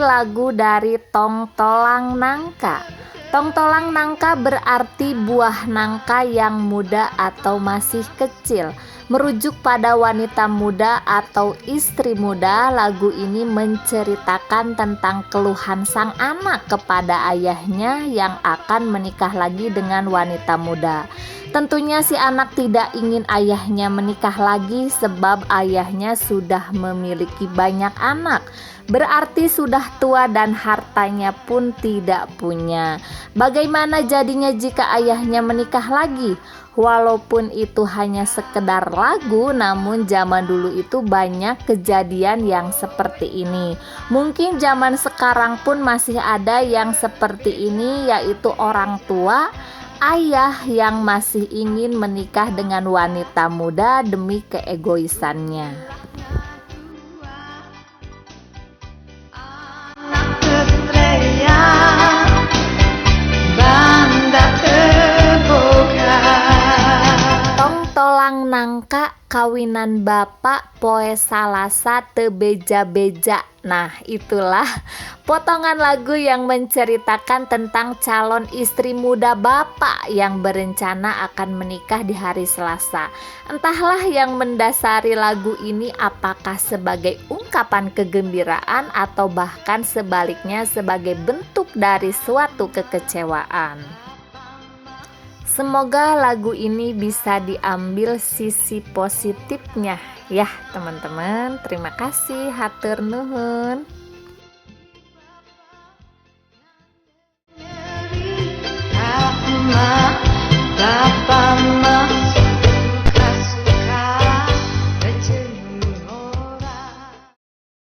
lagu dari Tong Tolang Nangka. Tong Tolang Nangka berarti buah nangka yang muda atau masih kecil. Merujuk pada wanita muda atau istri muda, lagu ini menceritakan tentang keluhan sang anak kepada ayahnya yang akan menikah lagi dengan wanita muda. Tentunya si anak tidak ingin ayahnya menikah lagi sebab ayahnya sudah memiliki banyak anak. Berarti sudah tua dan hartanya pun tidak punya. Bagaimana jadinya jika ayahnya menikah lagi? Walaupun itu hanya sekedar lagu, namun zaman dulu itu banyak kejadian yang seperti ini. Mungkin zaman sekarang pun masih ada yang seperti ini, yaitu orang tua, ayah yang masih ingin menikah dengan wanita muda demi keegoisannya. Tolang nangka kawinan bapak poe Salasa teu beja-beja. Nah, itulah potongan lagu yang menceritakan tentang calon istri muda bapak yang berencana akan menikah di hari Selasa. Entahlah yang mendasari lagu ini, apakah sebagai ungkapan kegembiraan atau bahkan sebaliknya sebagai bentuk dari suatu kekecewaan. Semoga lagu ini bisa diambil sisi positifnya ya teman-teman. Terima kasih, hatur nuhun.